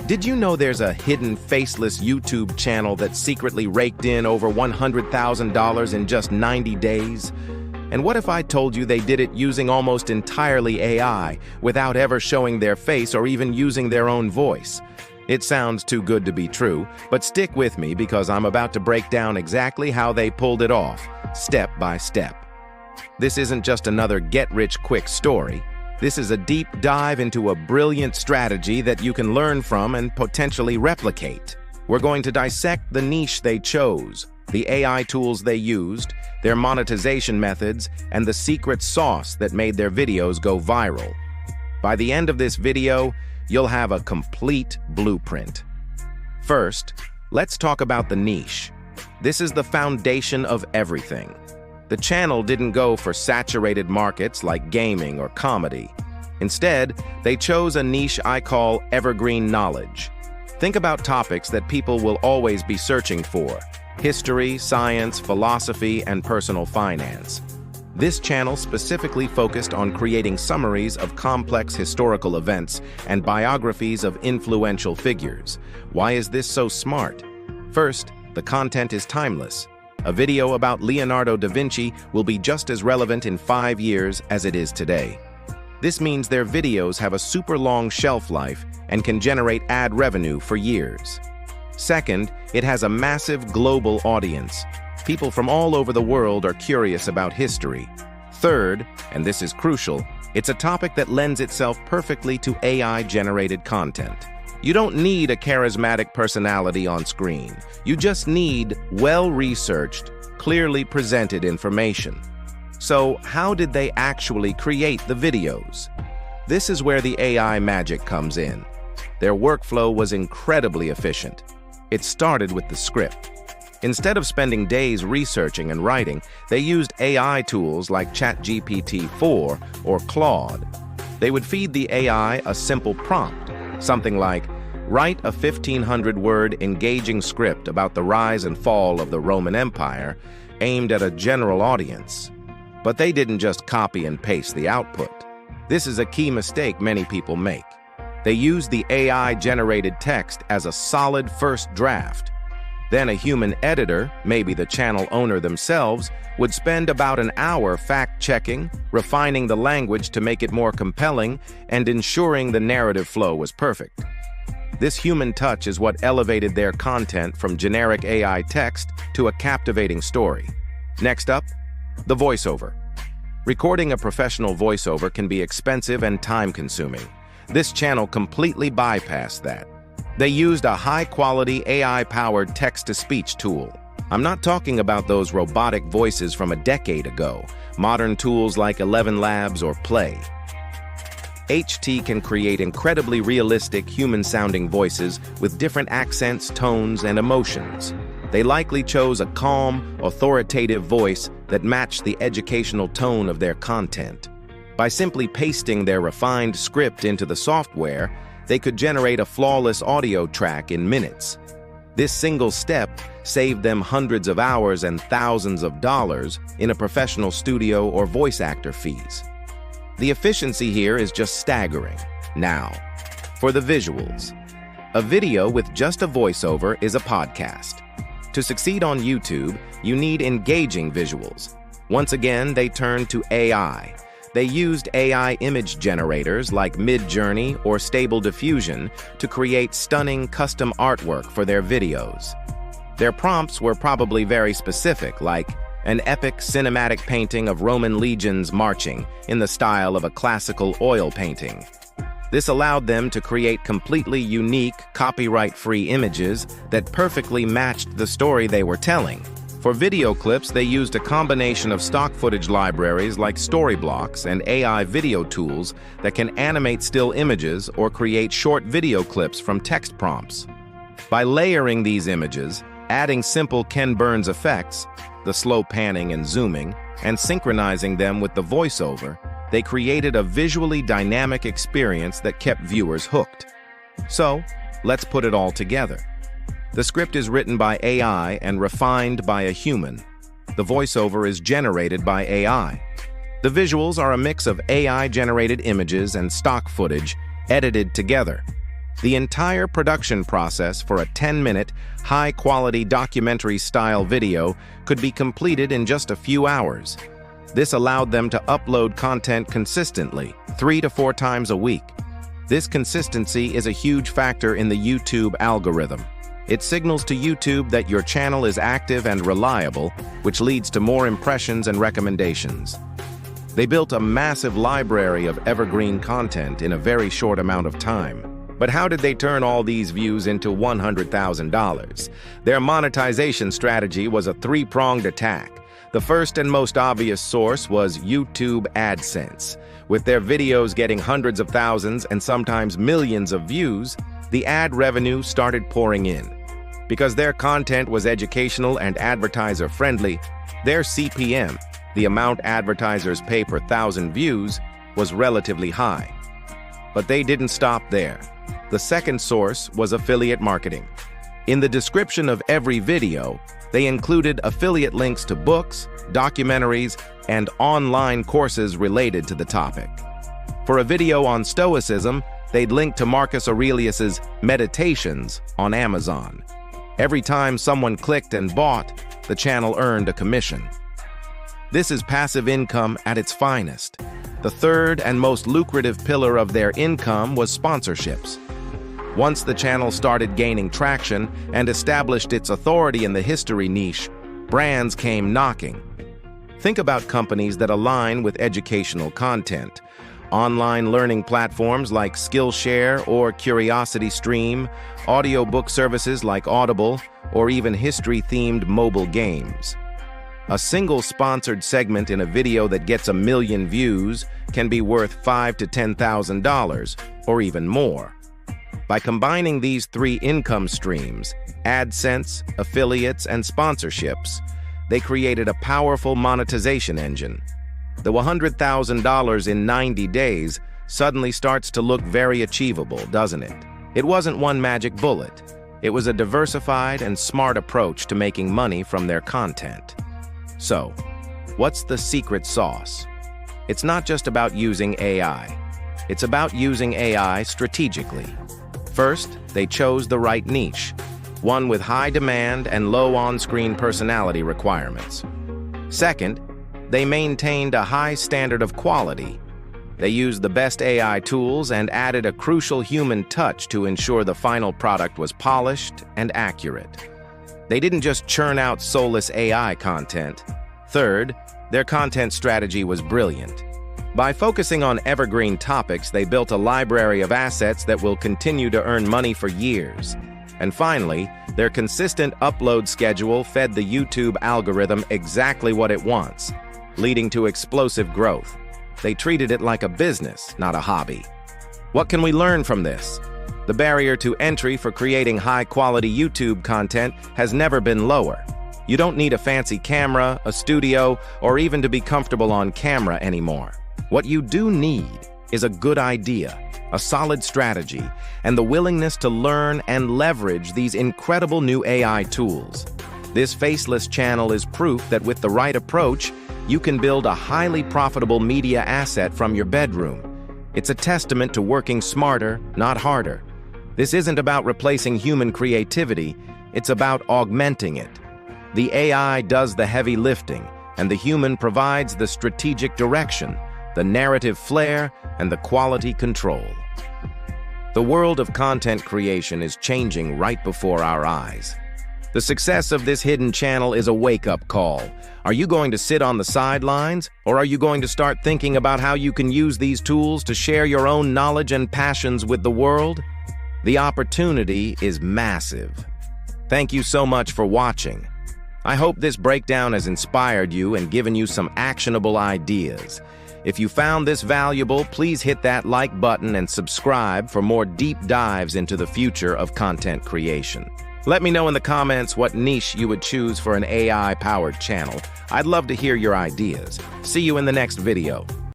Did you know there's a hidden Faceless YouTube channel that secretly raked in over $100,000 in just 90 days? And what if I told you they did it using almost entirely AI, without ever showing their face or even using their own voice? It sounds too good to be true, but stick with me because I'm about to break down exactly how they pulled it off, step by step. This isn't just another get-rich-quick story. This is a deep dive into a brilliant strategy that you can learn from and potentially replicate. We're going to dissect the niche they chose, the AI tools they used, their monetization methods, and the secret sauce that made their videos go viral. By the end of this video, you'll have a complete blueprint. First, let's talk about the niche. This is the foundation of everything. The channel didn't go for saturated markets like gaming or comedy. Instead, they chose a niche I call Evergreen Knowledge. Think about topics that people will always be searching for: history, science, philosophy, and personal finance. This channel specifically focused on creating summaries of complex historical events and biographies of influential figures. Why is this so smart? First, the content is timeless. A video about Leonardo da Vinci will be just as relevant in 5 years as it is today. This means their videos have a super long shelf life and can generate ad revenue for years. Second, it has a massive global audience. People from all over the world are curious about history. Third, and this is crucial, it's a topic that lends itself perfectly to AI-generated content. You don't need a charismatic personality on screen. You just need well-researched, clearly presented information. So, how did they actually create the videos? This is where the AI magic comes in. Their workflow was incredibly efficient. It started with the script. Instead of spending days researching and writing, they used AI tools like ChatGPT-4 or Claude. They would feed the AI a simple prompt, something like, "Write a 1,500-word engaging script about the rise and fall of the Roman Empire, aimed at a general audience." But they didn't just copy and paste the output. This is a key mistake many people make. They used the AI-generated text as a solid first draft. Then a human editor, maybe the channel owner themselves, would spend about an hour fact-checking, refining the language to make it more compelling, and ensuring the narrative flow was perfect. This human touch is what elevated their content from generic AI text to a captivating story. Next up, the voiceover. Recording a professional voiceover can be expensive and time-consuming. This channel completely bypassed that. They used a high-quality AI-powered text-to-speech tool. I'm not talking about those robotic voices from a decade ago, modern tools like ElevenLabs or Play. HT can create incredibly realistic, human-sounding voices with different accents, tones, and emotions. They likely chose a calm, authoritative voice that matched the educational tone of their content. By simply pasting their refined script into the software, they could generate a flawless audio track in minutes. This single step saved them hundreds of hours and thousands of dollars in a professional studio or voice actor fees. The efficiency here is just staggering. Now, for the visuals. A video with just a voiceover is a podcast. To succeed on YouTube, you need engaging visuals. Once again, they turned to AI. They used AI image generators like Midjourney or Stable Diffusion to create stunning custom artwork for their videos. Their prompts were probably very specific, like an epic cinematic painting of Roman legions marching in the style of a classical oil painting. This allowed them to create completely unique, copyright-free images that perfectly matched the story they were telling. For video clips, they used a combination of stock footage libraries like Storyblocks and AI video tools that can animate still images or create short video clips from text prompts. By layering these images, adding simple Ken Burns effects, the slow panning and zooming, and synchronizing them with the voiceover, they created a visually dynamic experience that kept viewers hooked. So, let's put it all together. The script is written by AI and refined by a human. The voiceover is generated by AI. The visuals are a mix of AI-generated images and stock footage edited together. The entire production process for a 10-minute, high-quality documentary-style video could be completed in just a few hours. This allowed them to upload content consistently, 3 to 4 times a week. This consistency is a huge factor in the YouTube algorithm. It signals to YouTube that your channel is active and reliable, which leads to more impressions and recommendations. They built a massive library of evergreen content in a very short amount of time. But how did they turn all these views into $100,000? Their monetization strategy was a three-pronged attack. The first and most obvious source was YouTube AdSense. With their videos getting hundreds of thousands and sometimes millions of views, the ad revenue started pouring in. Because their content was educational and advertiser-friendly, their CPM, the amount advertisers pay per 1,000 views, was relatively high. But they didn't stop there. The second source was affiliate marketing. In the description of every video, they included affiliate links to books, documentaries, and online courses related to the topic. For a video on Stoicism, they'd link to Marcus Aurelius's Meditations on Amazon. Every time someone clicked and bought, the channel earned a commission. This is passive income at its finest. The third and most lucrative pillar of their income was sponsorships. Once the channel started gaining traction and established its authority in the history niche, brands came knocking. Think about companies that align with educational content. Online learning platforms like Skillshare or CuriosityStream, audiobook services like Audible, or even history-themed mobile games. A single sponsored segment in a video that gets 1 million views can be worth $5,000 to $10,000, or even more. By combining these 3 income streams, AdSense, affiliates, and sponsorships, they created a powerful monetization engine. The $100,000 in 90 days suddenly starts to look very achievable, doesn't it? It wasn't one magic bullet. It was a diversified and smart approach to making money from their content. So, what's the secret sauce? It's not just about using AI. It's about using AI strategically. First, they chose the right niche, one with high demand and low on-screen personality requirements. Second, they maintained a high standard of quality. They used the best AI tools and added a crucial human touch to ensure the final product was polished and accurate. They didn't just churn out soulless AI content. Third, their content strategy was brilliant. By focusing on evergreen topics, they built a library of assets that will continue to earn money for years. And finally, their consistent upload schedule fed the YouTube algorithm exactly what it wants, leading to explosive growth. They treated it like a business, not a hobby. What can we learn from this? The barrier to entry for creating high-quality YouTube content has never been lower. You don't need a fancy camera, a studio, or even to be comfortable on camera anymore. What you do need is a good idea, a solid strategy, and the willingness to learn and leverage these incredible new AI tools. This Faceless channel is proof that with the right approach, you can build a highly profitable media asset from your bedroom. It's a testament to working smarter, not harder. This isn't about replacing human creativity, it's about augmenting it. The AI does the heavy lifting, and the human provides the strategic direction, the narrative flair, and the quality control. The world of content creation is changing right before our eyes. The success of this hidden channel is a wake-up call. Are you going to sit on the sidelines, or are you going to start thinking about how you can use these tools to share your own knowledge and passions with the world? The opportunity is massive. Thank you so much for watching. I hope this breakdown has inspired you and given you some actionable ideas. If you found this valuable, please hit that like button and subscribe for more deep dives into the future of content creation. Let me know in the comments what niche you would choose for an AI-powered channel. I'd love to hear your ideas. See you in the next video.